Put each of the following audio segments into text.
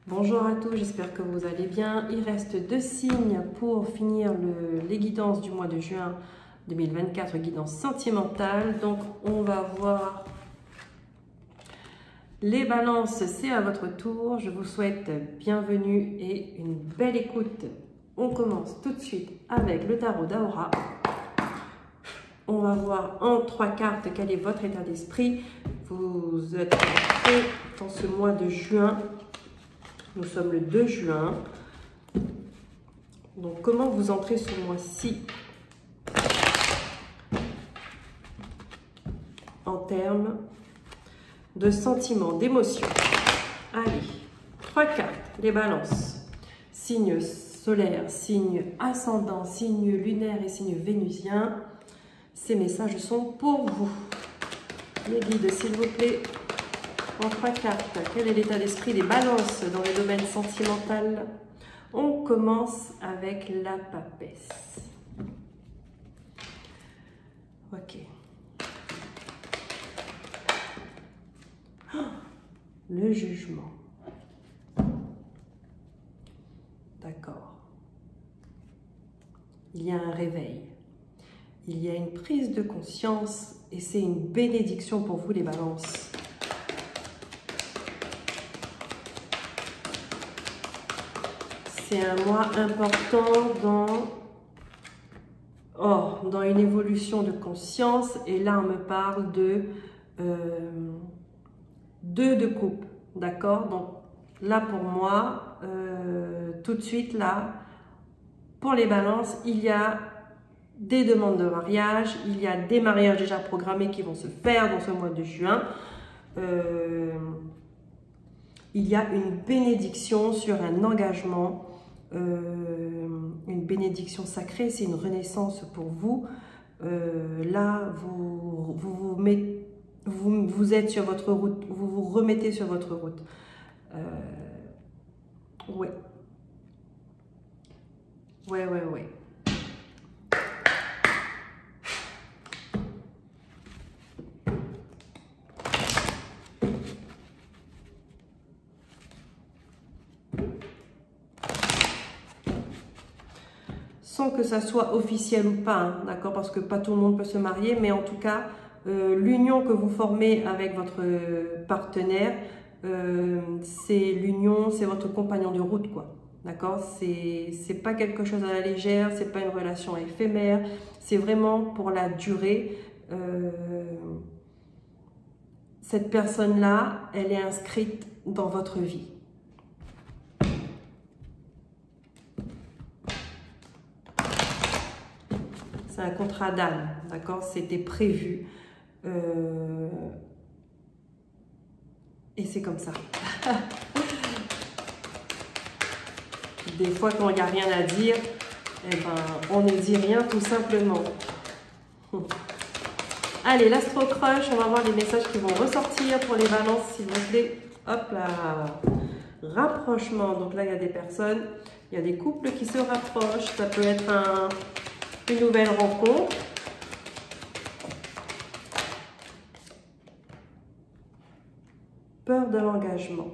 Bonjour à tous, j'espère que vous allez bien. Il reste 2 signes pour finir les guidances du mois de juin 2024, guidance sentimentale. Donc on va voir les balances, c'est à votre tour. Je vous souhaite bienvenue et une belle écoute. On commence tout de suite avec le tarot d'Aura. On va voir en 3 cartes quel est votre état d'esprit. Vous êtes entré dans ce mois de juin. Nous sommes le 2 juin. Donc, comment vous entrez ce mois-ci en termes de sentiments, d'émotions? Allez, 3 cartes, les balances. Signe solaire, signe ascendant, signe lunaire et signe vénusien. Ces messages sont pour vous. Les guides, s'il vous plaît. En 3 cartes, quel est l'état d'esprit des balances dans le domaine sentimental? On commence avec la papesse. Ok. Le jugement. D'accord. Il y a un réveil. Il y a une prise de conscience et c'est une bénédiction pour vous les balances. C'est un mois important dans une évolution de conscience. Et là, on me parle de 2 de coupe. D'accord? Donc là, pour moi, tout de suite, là, pour les balances, il y a des demandes de mariage. Il y a des mariages déjà programmés qui vont se faire dans ce mois de juin. Il y a une bénédiction sur un engagement. Une bénédiction sacrée, c'est une renaissance pour vous. Là, vous êtes sur votre route, vous vous remettez sur votre route. Ouais. Sans que ça soit officiel ou pas, hein, d'accord, parce que pas tout le monde peut se marier, mais en tout cas, l'union que vous formez avec votre partenaire, c'est l'union, c'est votre compagnon de route, quoi, d'accord? C'est pas quelque chose à la légère, c'est pas une relation éphémère, c'est vraiment pour la durée. Cette personne-là, elle est inscrite dans votre vie. C'est un contrat d'âme, d'accord? C'était prévu. Et c'est comme ça. Des fois, quand il n'y a rien à dire, eh ben, on ne dit rien tout simplement. Allez, l'astro-crush, on va voir les messages qui vont ressortir pour les balances, s'il vous plaît. Hop là. Rapprochement. Donc là, il y a des personnes, il y a des couples qui se rapprochent. Ça peut être une nouvelle rencontre. Peur de l'engagement.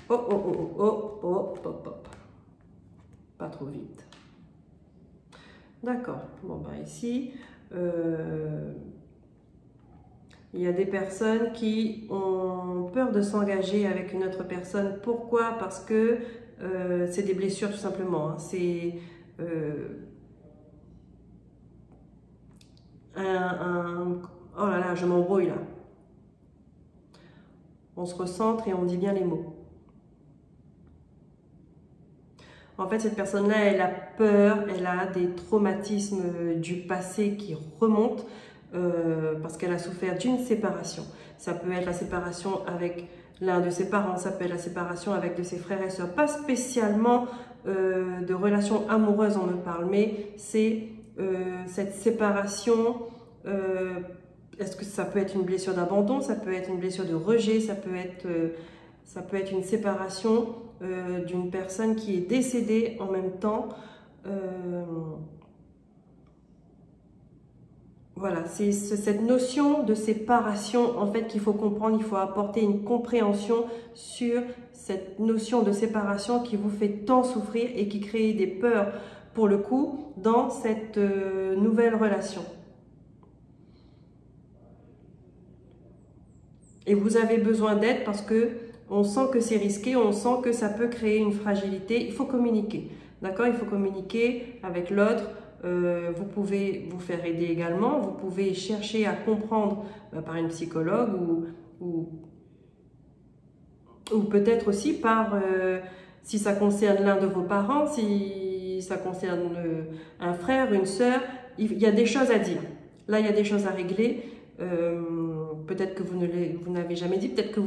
Hop. Pas trop vite. D'accord. Bon, ben ici... il y a des personnes qui ont peur de s'engager avec une autre personne. Pourquoi? Parce que c'est des blessures tout simplement. Hein. C'est oh là là, je m'embrouille là. On se recentre et on dit bien les mots. En fait, cette personne-là, elle a peur, elle a des traumatismes du passé qui remontent parce qu'elle a souffert d'une séparation. Ça peut être la séparation avec l'un de ses parents, ça peut être la séparation avec de ses frères et sœurs. Pas spécialement de relations amoureuses, on me parle, mais c'est cette séparation. Est-ce que ça peut être une blessure d'abandon, ça peut être une blessure de rejet, ça peut être une séparation d'une personne qui est décédée en même temps. Voilà, c'est cette notion de séparation en fait qu'il faut comprendre. Il faut apporter une compréhension sur cette notion de séparation qui vous fait tant souffrir et qui crée des peurs pour le coup dans cette nouvelle relation. Et vous avez besoin d'aide parce que on sent que c'est risqué, on sent que ça peut créer une fragilité. Il faut communiquer, d'accord? Il faut communiquer avec l'autre. Vous pouvez vous faire aider également. Vous pouvez chercher à comprendre par une psychologue ou peut-être aussi par, si ça concerne l'un de vos parents, si ça concerne un frère, une sœur, il y a des choses à dire. Là, il y a des choses à régler. Peut-être que vous n'avez jamais dit, peut-être que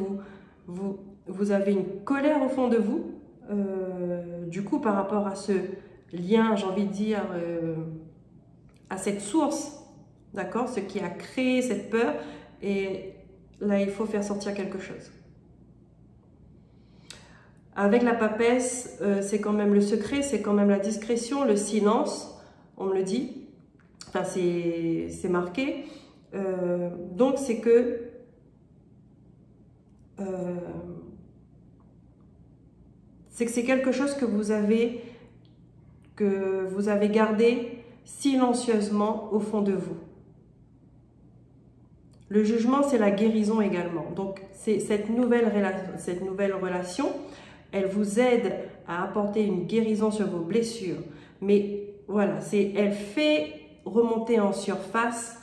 vous avez une colère au fond de vous, du coup, par rapport à ce lien, j'ai envie de dire, à cette source, d'accord, ce qui a créé cette peur, et là, il faut faire sortir quelque chose. Avec la papesse, c'est quand même le secret, c'est quand même la discrétion, le silence, on me le dit, enfin, c'est marqué. Donc, c'est que c'est quelque chose que vous avez gardé silencieusement au fond de vous. Le jugement, c'est la guérison également. Donc, c'est cette nouvelle relation, elle vous aide à apporter une guérison sur vos blessures. Mais voilà, elle fait remonter en surface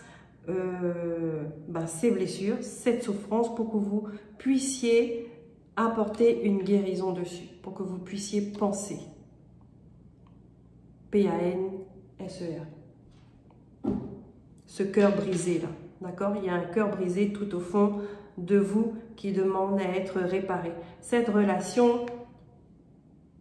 ces blessures, cette souffrance pour que vous puissiez apporter une guérison dessus, pour que vous puissiez penser. P-A-N-S-E-R. Ce cœur brisé là, d'accord? Il y a un cœur brisé tout au fond de vous qui demande à être réparé. Cette relation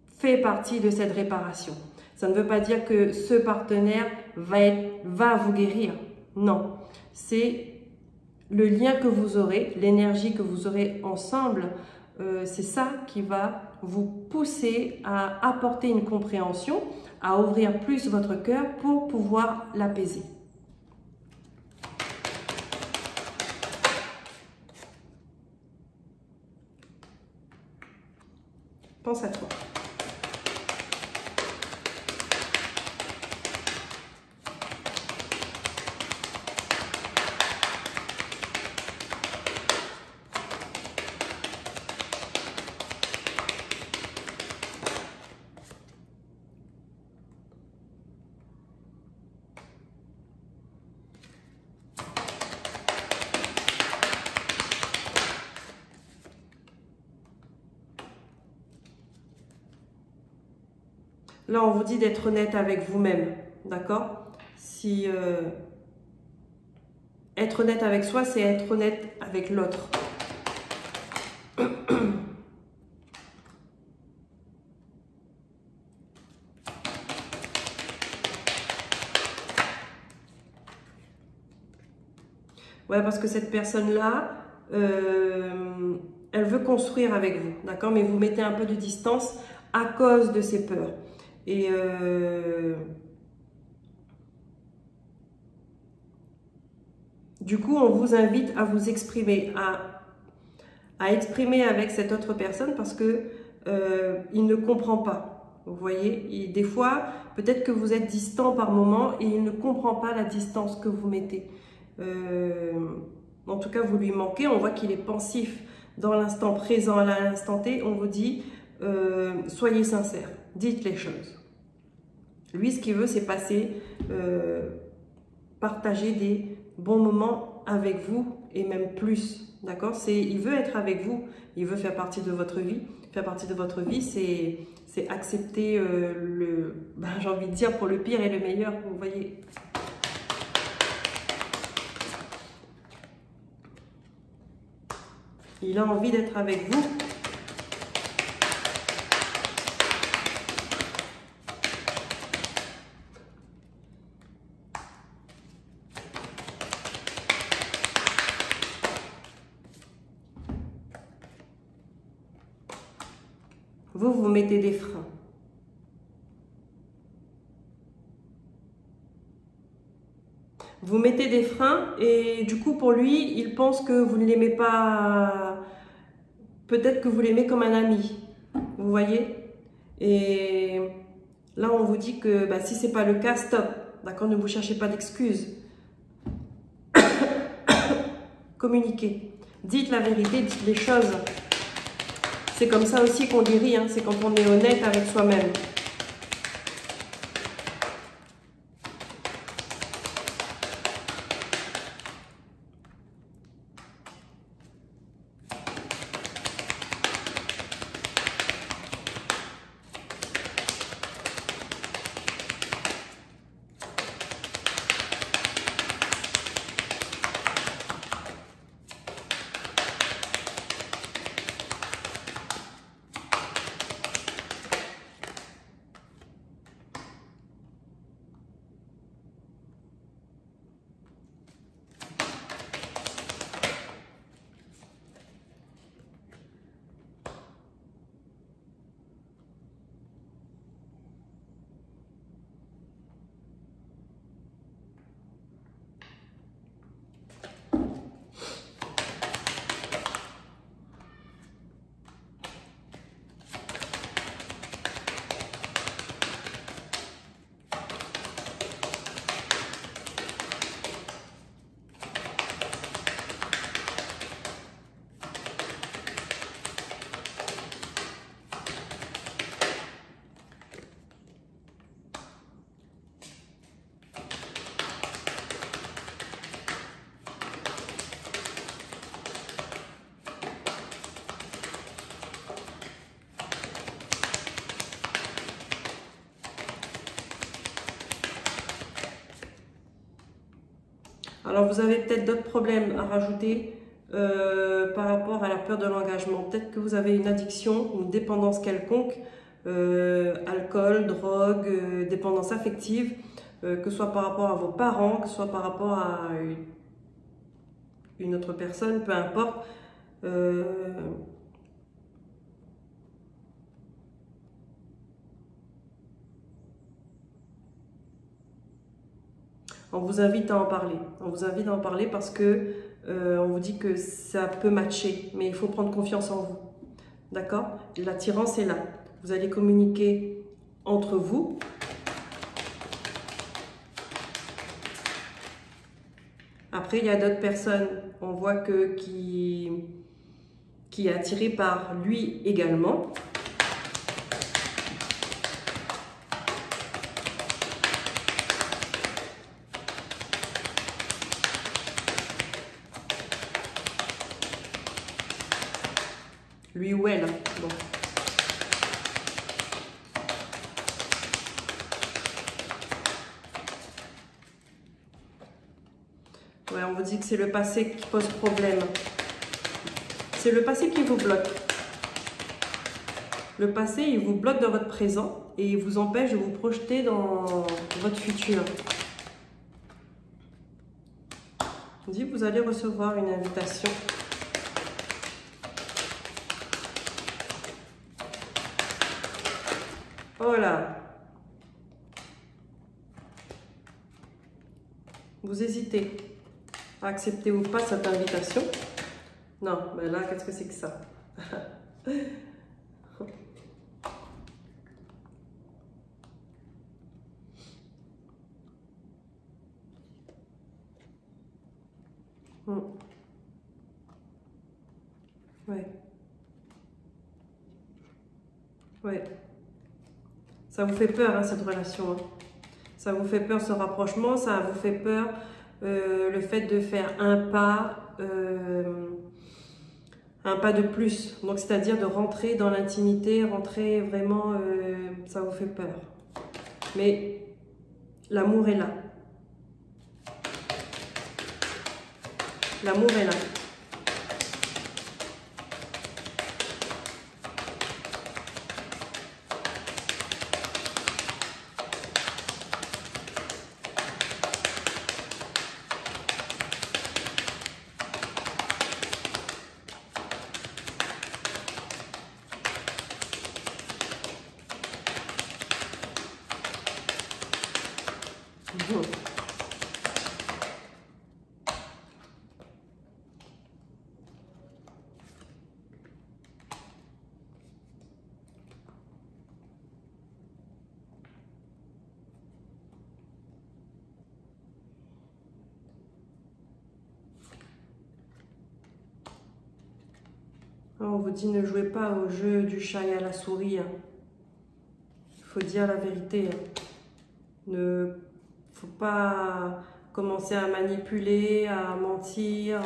fait partie de cette réparation. Ça ne veut pas dire que ce partenaire va vous guérir. Non, c'est le lien que vous aurez, l'énergie que vous aurez ensemble, c'est ça qui va vous pousser à apporter une compréhension, à ouvrir plus votre cœur pour pouvoir l'apaiser. Pense à toi. Là, on vous dit d'être honnête avec vous-même, d'accord? Si être honnête avec soi, c'est être honnête avec l'autre. Ouais, parce que cette personne-là, elle veut construire avec vous, d'accord? Mais vous mettez un peu de distance à cause de ses peurs. Et du coup, on vous invite à vous exprimer, à exprimer avec cette autre personne parce que il ne comprend pas. Vous voyez, des fois, peut-être que vous êtes distant par moment et il ne comprend pas la distance que vous mettez. En tout cas, vous lui manquez. On voit qu'il est pensif dans l'instant présent, à l'instant T. On vous dit, soyez sincère, dites les choses. Lui, ce qu'il veut, c'est partager des bons moments avec vous et même plus, d'accord? Il veut être avec vous, il veut faire partie de votre vie. Faire partie de votre vie, c'est accepter j'ai envie de dire, pour le pire et le meilleur, vous voyez. Il a envie d'être avec vous. vous mettez des freins. Vous mettez des freins et du coup pour lui, il pense que vous ne l'aimez pas, peut-être que vous l'aimez comme un ami, vous voyez? Et là on vous dit que bah, si ce n'est pas le cas, stop, d'accord? Ne vous cherchez pas d'excuses. Communiquez, dites la vérité, dites les choses. C'est comme ça aussi qu'on guérit, hein. C'est quand on est honnête avec soi-même. Alors, vous avez peut-être d'autres problèmes à rajouter par rapport à la peur de l'engagement. Peut-être que vous avez une addiction, une dépendance quelconque, alcool, drogue, dépendance affective, que ce soit par rapport à vos parents, que ce soit par rapport à une autre personne, peu importe. On vous invite à en parler. On vous invite à en parler parce que on vous dit que ça peut matcher, mais il faut prendre confiance en vous. D'accord? L'attirance est là. Vous allez communiquer entre vous. Après, il y a d'autres personnes, on voit que qui est attiré par lui également. Lui ou elle. Bon. Ouais, on vous dit que c'est le passé qui pose problème. C'est le passé qui vous bloque. Le passé, il vous bloque dans votre présent et il vous empêche de vous projeter dans votre futur. On dit que vous allez recevoir une invitation. Voilà. Vous hésitez à accepter ou pas cette invitation. Non, mais là, qu'est-ce que c'est que ça? Ouais. Ouais. Ça vous fait peur, hein, cette relation. Hein. Ça vous fait peur, ce rapprochement. Ça vous fait peur, le fait de faire un pas de plus. Donc, c'est-à-dire de rentrer dans l'intimité, rentrer vraiment, ça vous fait peur. Mais l'amour est là. L'amour est là. On vous dit ne jouez pas au jeu du chat et à la souris. Il faut dire la vérité. Ne faut pas commencer à manipuler, à mentir,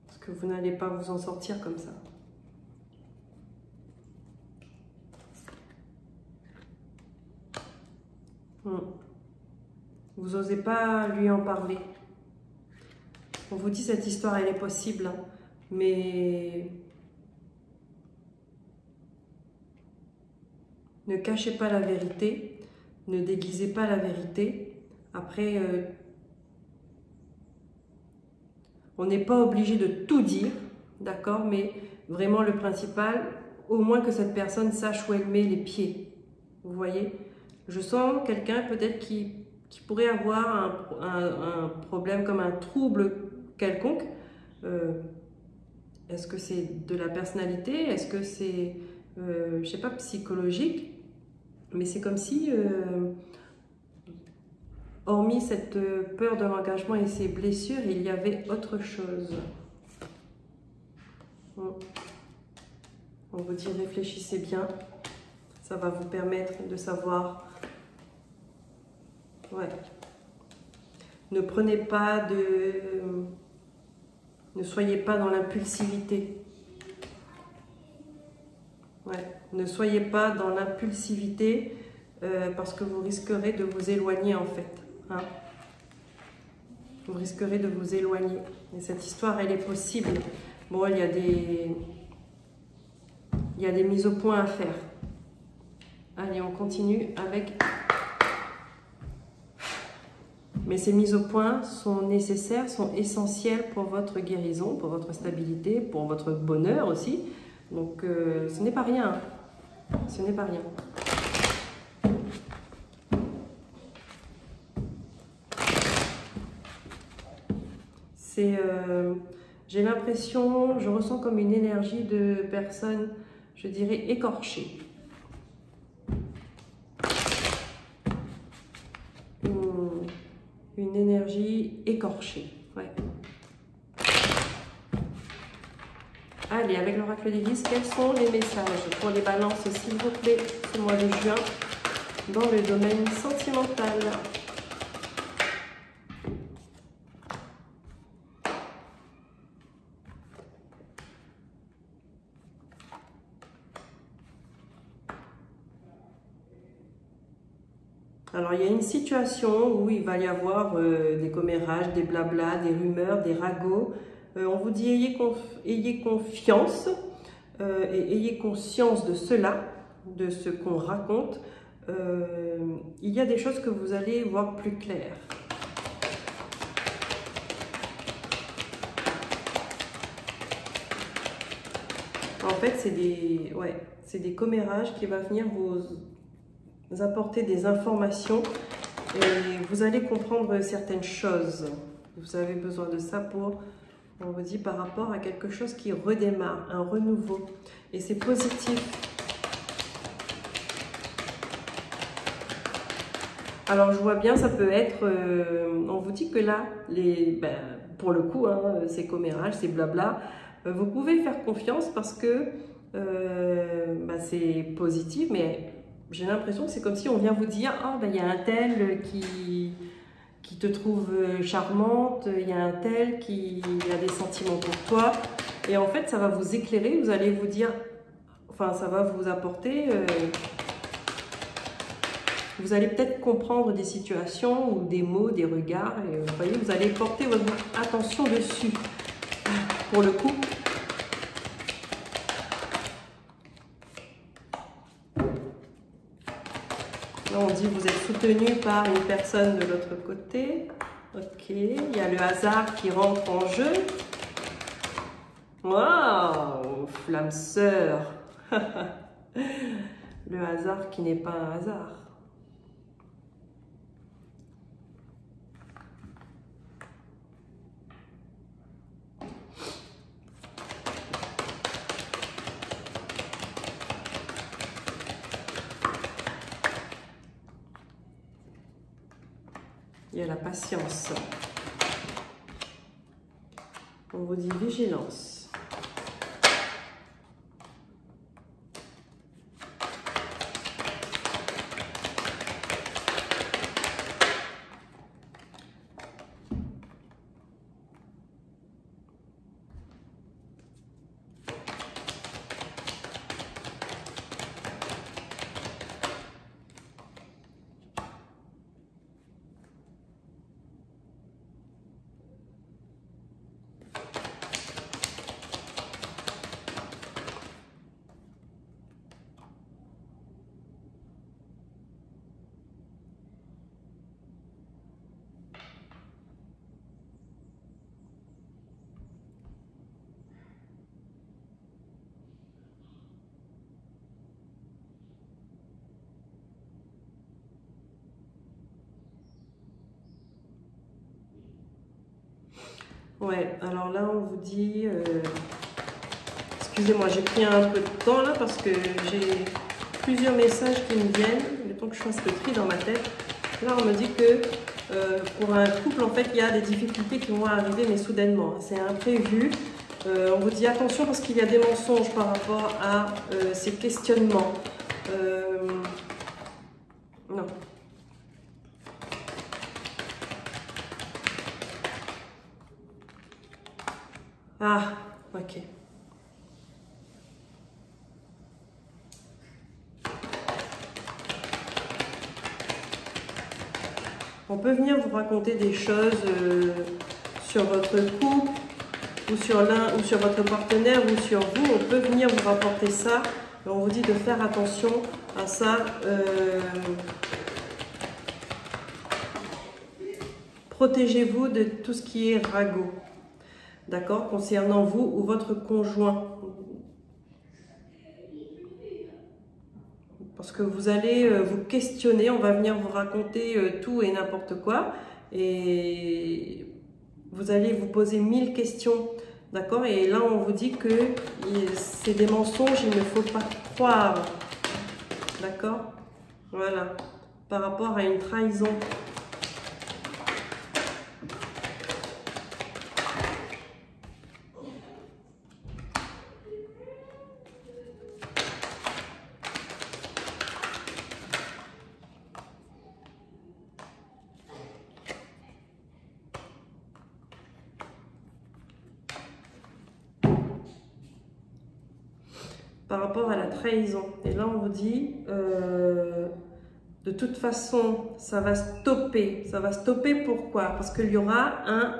parce que vous n'allez pas vous en sortir comme ça. Vous n'osez pas lui en parler. On vous dit cette histoire, elle est possible, hein, mais ne cachez pas la vérité, ne déguisez pas la vérité. Après, on n'est pas obligé de tout dire, d'accord, mais vraiment le principal, au moins que cette personne sache où elle met les pieds. Vous voyez? Je sens quelqu'un peut-être qui pourrait avoir un problème comme un trouble quelconque. Est-ce que c'est de la personnalité? Est-ce que c'est, je sais pas, psychologique? Mais c'est comme si, hormis cette peur de l'engagement et ces blessures, il y avait autre chose. On vous dit réfléchissez bien. Ça va vous permettre de savoir. Ouais. Ne prenez pas de... Ne soyez pas dans l'impulsivité. Ouais. Ne soyez pas dans l'impulsivité parce que vous risquerez de vous éloigner en fait. Hein. Vous risquerez de vous éloigner. Et cette histoire, elle est possible. Bon, il y a des mises au point à faire. Allez, on continue avec... Mais ces mises au point sont nécessaires, sont essentielles pour votre guérison, pour votre stabilité, pour votre bonheur aussi. Donc, ce n'est pas rien. Ce n'est pas rien. C'est, j'ai l'impression, je ressens comme une énergie de personnes, je dirais, écorchées. Une énergie écorchée. Ouais. Allez, avec l'oracle des Lys, quels sont les messages pour les balances, s'il vous plaît, ce mois de juin, dans le domaine sentimental? Alors, il y a une situation où il va y avoir des commérages, des blablas, des rumeurs, des ragots. On vous dit ayez confiance et ayez conscience de cela, de ce qu'on raconte. Il y a des choses que vous allez voir plus claires. En fait, c'est des commérages qui vont venir vous apporter des informations et vous allez comprendre certaines choses. Vous avez besoin de ça pour, on vous dit, par rapport à quelque chose qui redémarre, un renouveau. Et c'est positif. Alors, je vois bien, ça peut être, on vous dit que là, pour le coup, hein, ces commérages, ces blabla, vous pouvez faire confiance parce que c'est positif, mais j'ai l'impression que c'est comme si on vient vous dire « Oh, il y a un tel qui te trouve charmante, il y a un tel qui a des sentiments pour toi. » Et en fait, ça va vous éclairer, vous allez vous dire, enfin, ça va vous apporter... vous allez peut-être comprendre des situations ou des mots, des regards. Et vous voyez, vous allez porter votre attention dessus. Pour le coup... On dit vous êtes soutenu par une personne de l'autre côté. Ok. Ok, il y a le hasard qui rentre en jeu. Waouh, flamme sœur. Le hasard qui n'est pas un hasard. Il y a la patience. On vous dit vigilance. Ouais, alors là, on vous dit... excusez-moi, j'ai pris un peu de temps là parce que j'ai plusieurs messages qui me viennent. Le temps que je fasse le tri dans ma tête. Là, on me dit que pour un couple, en fait, il y a des difficultés qui vont arriver, mais soudainement. C'est imprévu. On vous dit attention parce qu'il y a des mensonges par rapport à ces questionnements. Non. Ah, ok. On peut venir vous raconter des choses sur votre couple, ou sur l'un, ou sur votre partenaire, ou sur vous. On peut venir vous rapporter ça. Et on vous dit de faire attention à ça. Protégez-vous de tout ce qui est ragot. D'accord? Concernant vous ou votre conjoint. Parce que vous allez vous questionner, on va venir vous raconter tout et n'importe quoi. Et vous allez vous poser 1000 questions. D'accord? Et là, on vous dit que c'est des mensonges, il ne faut pas croire. D'accord? Voilà. Par rapport à une trahison. Par rapport à la trahison. Et là, on vous dit, de toute façon, ça va stopper. Ça va stopper pourquoi? Parce qu'il y aura un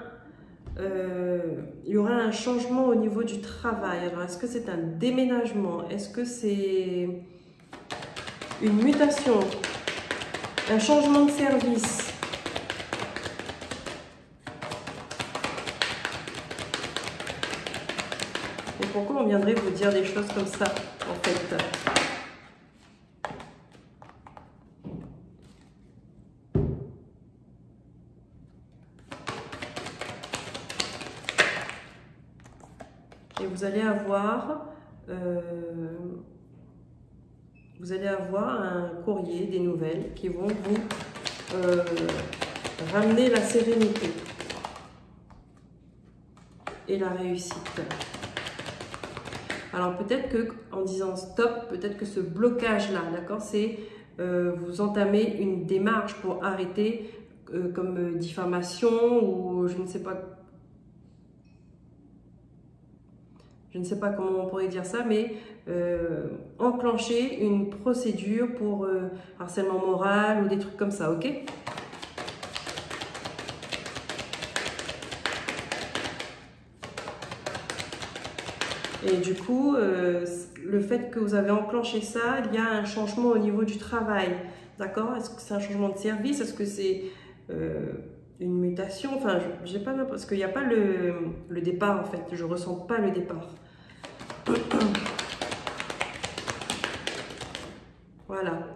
changement au niveau du travail. Alors, est-ce que c'est un déménagement? Est-ce que c'est une mutation? Un changement de service? Et pourquoi on viendrait vous dire des choses comme ça, en fait? Et vous allez avoir un courrier, des nouvelles qui vont vous ramener la sérénité et la réussite. Alors peut-être que en disant stop, peut-être que ce blocage-là, d'accord, c'est vous entamez une démarche pour arrêter comme diffamation ou je ne sais pas comment on pourrait dire ça, mais enclencher une procédure pour harcèlement moral ou des trucs comme ça, ok? Et du coup, le fait que vous avez enclenché ça, il y a un changement au niveau du travail, d'accord? Est-ce que c'est un changement de service? Est-ce que c'est une mutation. Enfin, j'ai pas parce qu'il n'y a pas le départ en fait. Je ressens pas le départ. Voilà.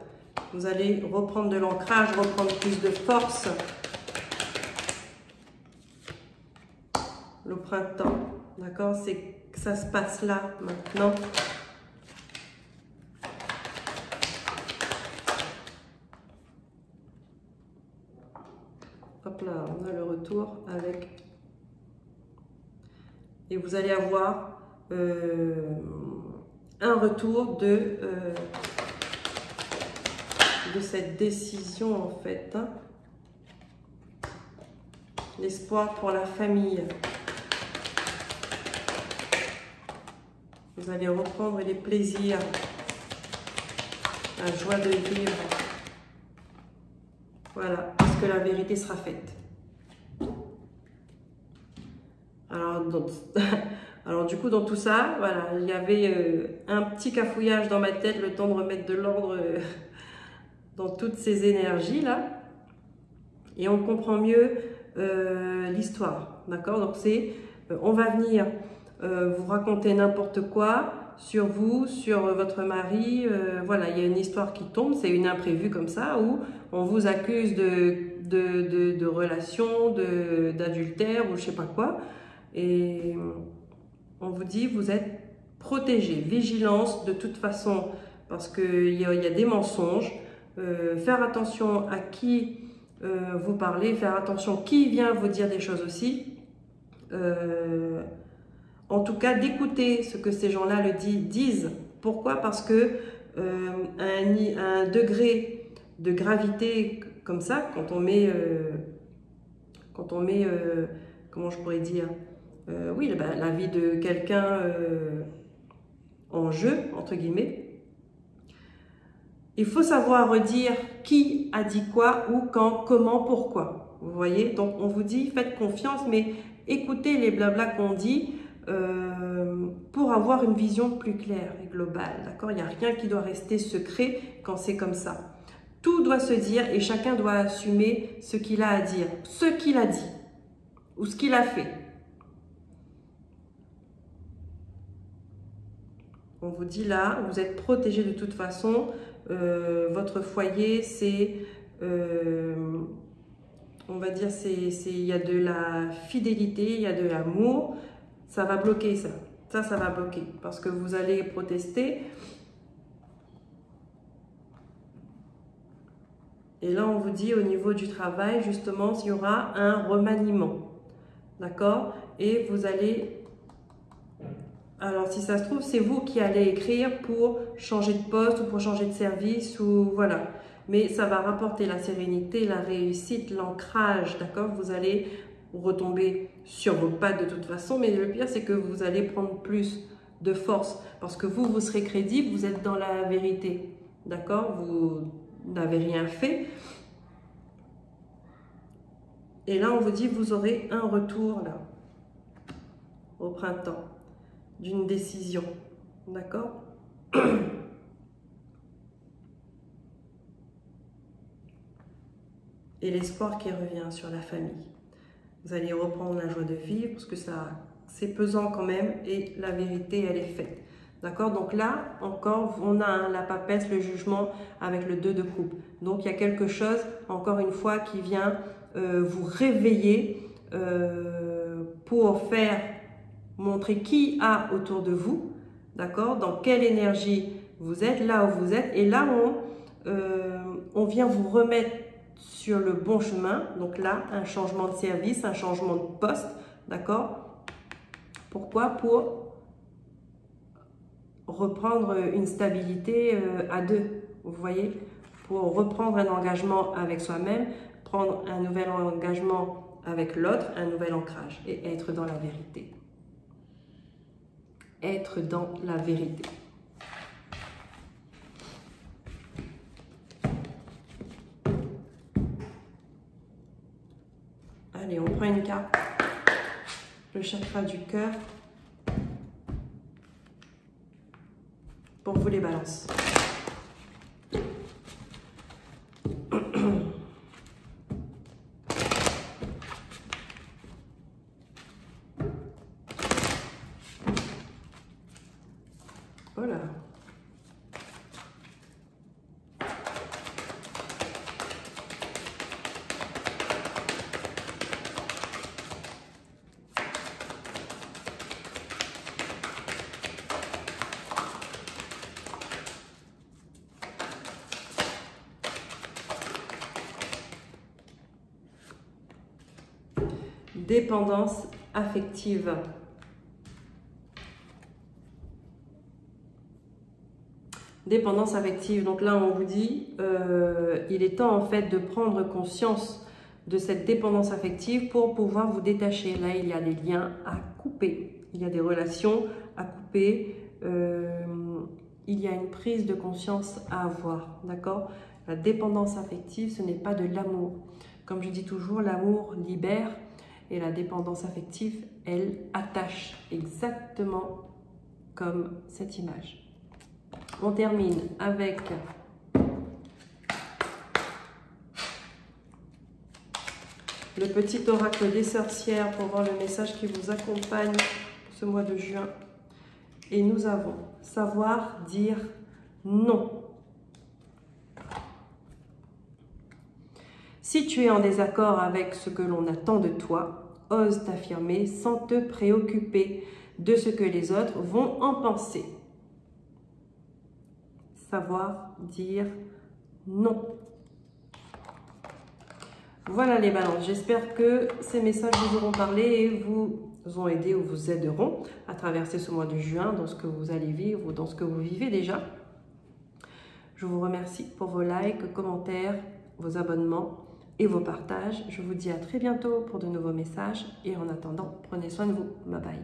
Vous allez reprendre de l'ancrage, reprendre plus de force. Le printemps, d'accord? C'est que ça se passe là, maintenant. Hop là, on a le retour avec... Et vous allez avoir un retour de cette décision, en fait. Hein. L'espoir pour la famille. Vous allez reprendre les plaisirs, la joie de vivre. Voilà, parce que la vérité sera faite. Alors du coup, dans tout ça, voilà, il y avait un petit cafouillage dans ma tête, le temps de remettre de l'ordre dans toutes ces énergies-là. Et on comprend mieux l'histoire, d'accord? Donc c'est, on va venir vous raconter n'importe quoi sur vous, sur votre mari. Voilà, il y a une histoire qui tombe, c'est une imprévue comme ça, où on vous accuse de relation, d'adultère ou je sais pas quoi. Et on vous dit, vous êtes protégé, vigilance de toute façon, parce qu'il y a des mensonges. Faire attention à qui vous parlez, faire attention qui vient vous dire des choses aussi. En tout cas, d'écouter ce que ces gens-là disent. Pourquoi? Parce que un degré de gravité comme ça, quand on met comment je pourrais dire, oui, la vie de quelqu'un en jeu, entre guillemets, il faut savoir redire qui a dit quoi, où, quand, comment, pourquoi. Vous voyez? Donc, on vous dit, faites confiance, mais écoutez les blablas qu'on dit pour avoir une vision plus claire et globale. D'accord? Il n'y a rien qui doit rester secret quand c'est comme ça. Tout doit se dire et chacun doit assumer ce qu'il a à dire, ce qu'il a dit ou ce qu'il a fait. On vous dit là, vous êtes protégé de toute façon. Votre foyer, c'est, on va dire, il y a de la fidélité, il y a de l'amour. Ça va bloquer ça. Ça va bloquer parce que vous allez protester. Et là, on vous dit au niveau du travail, justement, il y aura un remaniement. D'accord? Et vous allez... Alors, si ça se trouve, c'est vous qui allez écrire pour changer de poste ou pour changer de service ou voilà. Mais ça va rapporter la sérénité, la réussite, l'ancrage, d'accord? Vous allez retomber sur vos pattes de toute façon, mais le pire, c'est que vous allez prendre plus de force parce que vous serez crédible, vous êtes dans la vérité, d'accord? Vous n'avez rien fait. Et là, on vous dit, vous aurez un retour là, au printemps. D'une décision, d'accord? Et l'espoir qui revient sur la famille. Vous allez reprendre la joie de vivre parce que ça, c'est pesant quand même et la vérité, elle est faite. D'accord? Donc là, encore, on a la papesse, le jugement avec le 2 de coupe. Donc, il y a quelque chose, encore une fois, qui vient vous réveiller pour faire montrer qui a autour de vous, d'accord? Dans quelle énergie vous êtes, là où vous êtes. Et là, on vient vous remettre sur le bon chemin. Donc là, un changement de service, un changement de poste, d'accord? Pourquoi? Pour reprendre une stabilité à deux, vous voyez? Pour reprendre un engagement avec soi-même, prendre un nouvel engagement avec l'autre, un nouvel ancrage et être dans la vérité. Être dans la vérité. Allez, on prend une carte. Le chakra du cœur. Pour vous les balances. dépendance affective. Dépendance affective. Donc là, on vous dit, il est temps en fait de prendre conscience de cette dépendance affective pour pouvoir vous détacher. Là, il y a des liens à couper. Il y a des relations à couper. Il y a une prise de conscience à avoir. D'accord? La dépendance affective, ce n'est pas de l'amour. Comme je dis toujours, l'amour libère et la dépendance affective, elle attache exactement comme cette image. On termine avec le petit oracle des sorcières pour voir le message qui vous accompagne ce mois de juin. Et nous avons savoir dire non. Si tu es en désaccord avec ce que l'on attend de toi, ose t'affirmer sans te préoccuper de ce que les autres vont en penser. Savoir dire non. Voilà les balances, j'espère que ces messages vous auront parlé et vous ont aidé ou vous aideront à traverser ce mois de juin dans ce que vous allez vivre ou dans ce que vous vivez déjà. Je vous remercie pour vos likes, commentaires, vos abonnements et vos partages. Je vous dis à très bientôt pour de nouveaux messages et en attendant, prenez soin de vous. Bye bye.